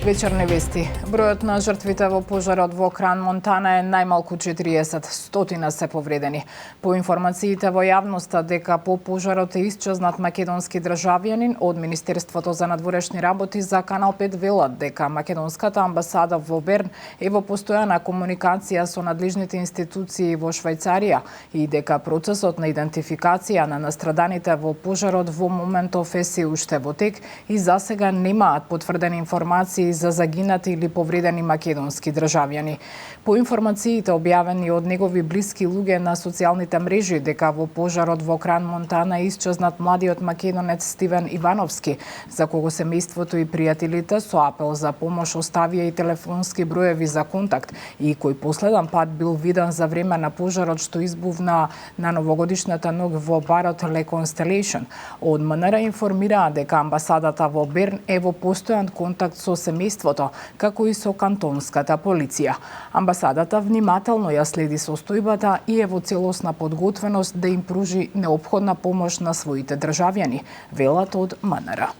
Вечерни вести. Бројот на жртвите во пожарот во Кран Монтана е најмалку 40, стотина се повредени. По информациите во јавноста дека по пожарот е исчезнат македонски државјанин, од Министерството за надворешни работи за Канал 5 велат дека македонската амбасада во Берн е во постојана комуникација со надлежните институции во Швајцарија и дека процесот на идентификација на настраданите во пожарот во моментов е се уште во тек и засега немаат потврдени информации за загинати или повредени македонски државјани. По информациите објавени од негови блиски луѓе на социјалните мрежи дека во пожарот во Кран Монтана е исчезнат младиот македонец Стивен Ивановски, за кого семејството и пријателите со апел за помош оставија и телефонски броеви за контакт и кој последен пат бил виден за време на пожарот што избувна на новогодишната ног во барот Le Constellation. Од МНР информираа дека амбасадата во Берн е во постојан контакт со семејството, како и со кантонската полиција. Амбасадата внимателно ја следи состојбата и е во целосна подготвеност да им пружи неопходна помош на своите државјани, велат од МНР.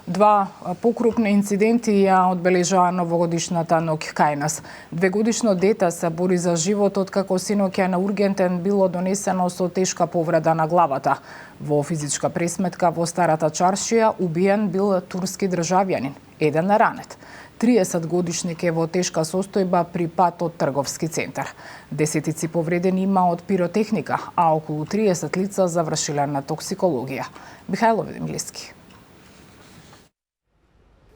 Два покрупни инциденти ја одбележаа новогодишната ноќ кај нас. Двегодишно дете се бори за живот откако синоќа на ургентен било донесено со тешка повреда на главата. Во физичка пресметка во Старата Чаршија убиен бил турски државјанин, еден ранет. 30-годишник е во тешка состојба при пат од трговски центар. Десетици повредени има од пиротехника, а околу 30 лица завршиле на токсикологија. Михајло Ведемилски.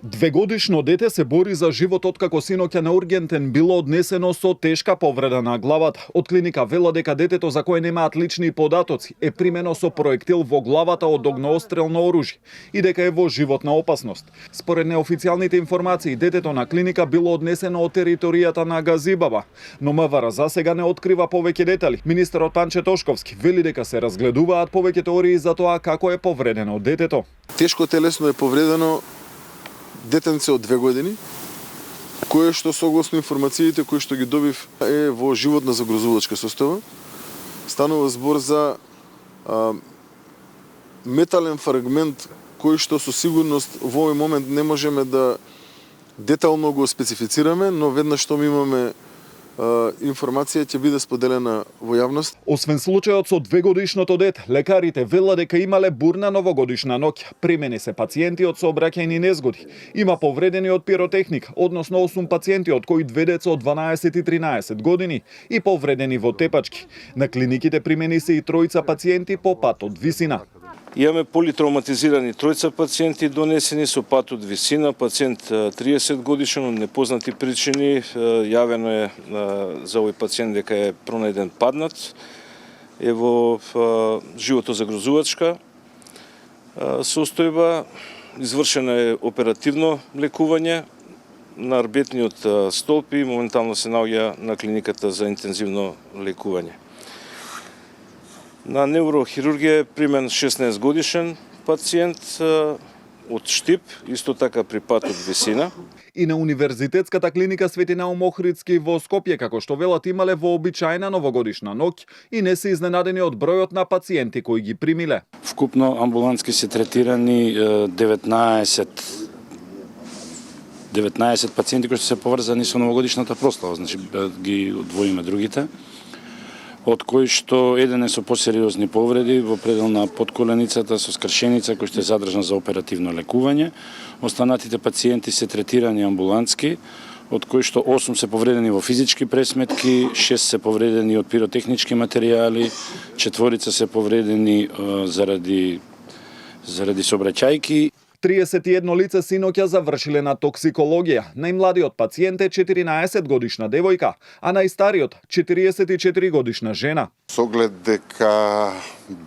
Двегодишно дете се бори за живот откако синоќа на ургентен било однесено со тешка повреда на главата. Од клиника вела дека детето за кое немаат лични податоци е примено со проектил во главата од огноострелно оружје и дека е во животна опасност. Според неофицијалните информации, детето на клиника било однесено од територијата на Газибаба, но МВР засега не открива повеќе детали. Министерот Панче Тошковски вели дека се разгледуваат повеќе теории за тоа како е повредено детето. Тешко телесно е повредено детенце од 2 години, кое што согласно информациите кои што ги добив е во животна загрозувачка состојба. Станува збор за метален фрагмент кој што со сигурност во овој момент не можеме да детално го специфицираме, но веднаш што ми имаме информација ќе биде споделена во јавност. Освен случајот со 2-годишното дете, лекарите велат дека имале бурна новогодишна ноќ. Примени се пациенти од сообраќајни незгоди. Има повредени од пиротехника, односно 8 пациенти, од кои 2 деца од 12 и 13 години и повредени во тепачки. На клиниките примени се и 3 пациенти по пат од висина. Имаме политравматизирани 3 пациенти донесени со пат од висина, пациент 30 годишен од непознати причини, јавено е за овој пациент дека е пронајден паднат, е во животозагрозувачка состојба, извршено е оперативно лекување на арбетниот столб и моментално се наоѓа на клиниката за интензивно лекување. На неврохирургија е примен 16 годишен пациент од Штип, исто така при пат од висина. И на Универзитетската клиника Свети Наум Охридски во Скопје, како што велат, имале вообичаена новогодишна ноќ и не се изненадени од бројот на пациенти кои ги примиле. Вкупно амбулантски се третирани 19 пациенти кои се поврзани со новогодишната прослава, значи ги одвоиме другите, од кои што еден е со посериозни повреди во предел на подколеницата со скршеница кој што е задржан за оперативно лекување. Останатите пациенти се третирани амбулантски, од кои што 8 се повредени во физички пресметки, 6 се повредени од пиротехнички материјали, 4 се повредени заради сообраќајки. 31 лице синоќа завршиле на токсикологија. Најмладиот пациент е 14 годишна девојка, а најстариот 44 годишна жена. Со оглед дека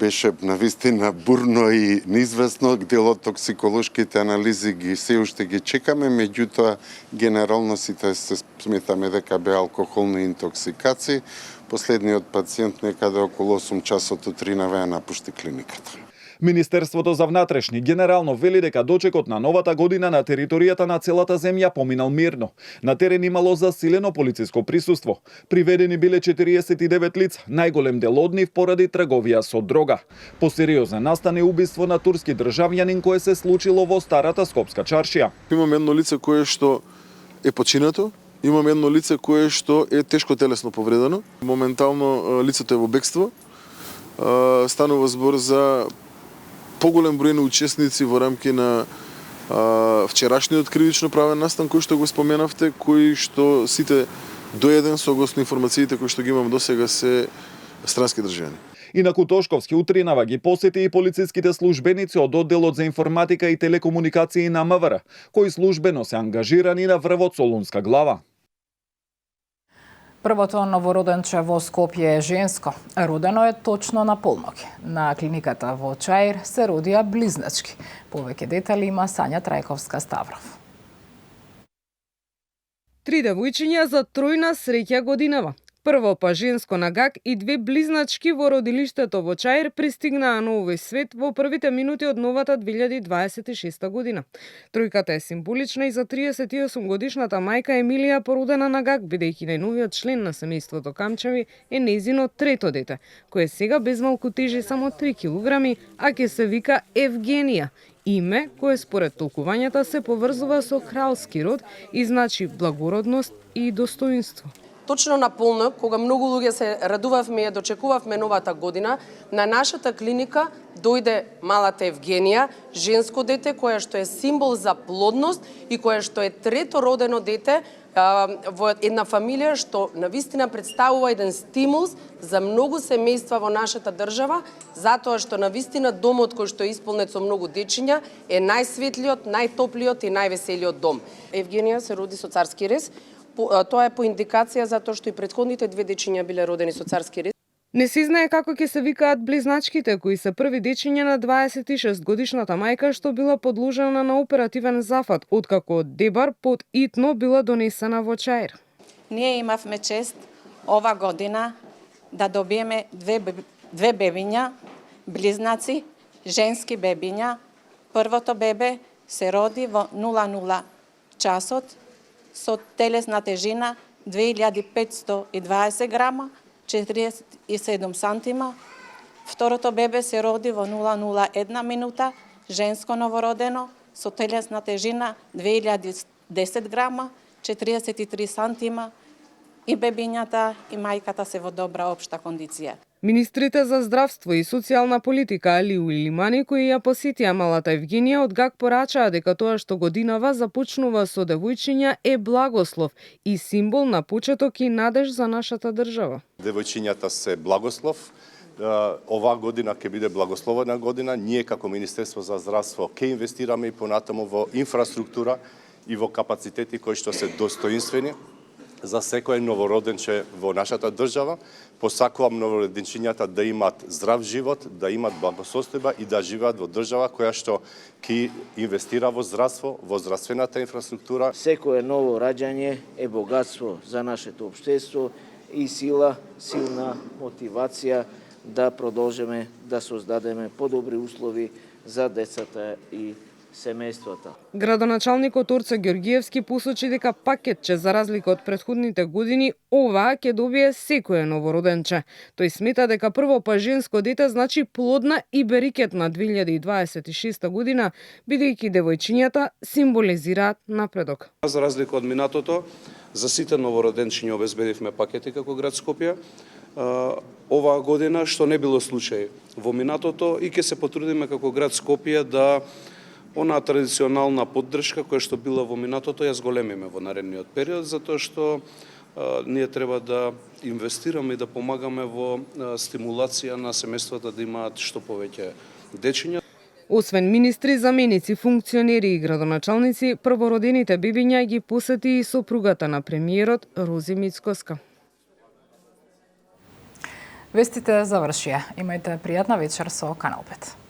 беше навистина бурно и неизвестно, дел од токсиколошките анализи ги се уште ги чекаме, меѓутоа генерално сите се сметаме дека бе алкохолни интоксикации. Последниот пациент некаде околу 8 часот утринава ја напушти клиниката. Министерството за внатрешни генерално вели дека дочекот на новата година на територијата на целата земја поминал мирно. На терен имало засилено полициско присуство. Приведени биле 49 лица, најголем дел од нив поради трговија со дрога. Посериозен настане убиство на турски државјанин кое се случило во старата Скопска чаршија. Имаме едно лице кое што е починато, имаме едно лице кое што е тешко телесно повредено. Моментално лицето е во бегство. Станува збор за поголем број на учесници во рамки на вчерашниот кривично правен настан кој што го споменавте, кои што сите до еден согласно информациите кои што ги имам досега се странски државјани. Инаку Тошковски утринава ги посети и полициските службеници од одделот за информатика и телекомуникации на МВР, кои службено се ангажирани на врвот Солунска глава. Првото новороденче во Скопје е женско. Родено е точно на полноќ. На клиниката во Чаир се родија близначки. Повеќе детали има Сања Трајковска-Ставров. 3 девојчиња за тројна среќа годинава. Прво па женско на гак и 2 близначки во родилиштето во Чаир пристигнаа на овој свет во првите минути од новата 2026 година. Тројката е символична и за 38 годишната мајка Емилија, породена на гак, бидејќи најновиот член на семејството Камчеви е нејзино трето дете, кое сега безмалку тежи само 3 килограми, а ќе се вика Евгенија. Име кое според толкувањата се поврзува со кралски род и значи благородност и достоинство. Точно на полнок, кога многу луѓе се радувавме и ја дочекувавме новата година, на нашата клиника дојде малата Евгенија, женско дете кое што е символ за плодност и кое што е трето родено дете во една фамилија што навистина представува еден стимул за многу семејства во нашата држава, затоа што навистина домот кој што е исполнет со многу дечиња е најсветлиот, најтоплиот и највеселиот дом. Евгенија се роди со царски рез. Тоа е по индикација затоа што и претходните 2 дечиња биле родени со царски рез. Не се знае како ќе се викаат близначките, кои се први дечиња на 26 годишната мајка што била подложена на оперативен зафат, откако од Дебар под Итно била донесена во Чаир. Ние имавме чест ова година да добиеме две бебиња, близнаци, женски бебиња. Првото бебе се роди во 00 часот со телесна тежина 2520 грама, 47 сантима. Второто бебе се роди во 001 минута, женско новородено, со телесна тежина 2010 грама, 43 сантима. И бебињата и мајката се во добра општа кондиција. Министрите за здравство и социјална политика Алиу Илимани, кои ја посетија малата Евгенија, од ГАК порачаа дека тоа што годинава започнува со девојчиња е благослов и символ на почеток и надеж за нашата држава. Девојчињата се благослов. Оваа година ќе биде благословена година. Ние како Министерство за здравство ќе инвестираме и понатаму во инфраструктура и во капацитети кои што се достоинствени за секој новороденче во нашата држава. Посакувам новороденчињата да имаат здрав живот, да имаат благосостојба и да живеат во држава која што ќе инвестира во здравство, во здравствената инфраструктура. Секое ново раѓање е богатство за нашето општество и силна мотивација да продолжиме да создадеме подобри услови за децата и семејствата. Градоначалникот Орце Ѓоргиевски посочи дека пакетче за разлика од претходните години оваа ќе добие секое новороденче. Тој смета дека прво па женско дете значи плодна и берикетна 2026 година, бидејќи девојчињата символизираат напредок. За разлика од минатото, за сите новороденчиња обезбедивме пакети како град Скопје. Оваа година, што не било случај во минатото, и ќе се потрудиме како град Скопје да онаа традиционална поддршка која што била во минатото ја зголемиме во наредниот период, затоа што ние треба да инвестираме и да помагаме во стимулација на семејствата да имаат што повеќе дечиња. Освен министри, заменици, функционери и градоначалници, првородените бебиња ги посети и сопругата на премиерот Рози Мицкоска. Вестите завршија. Имајте пријатна вечер со Канал 5.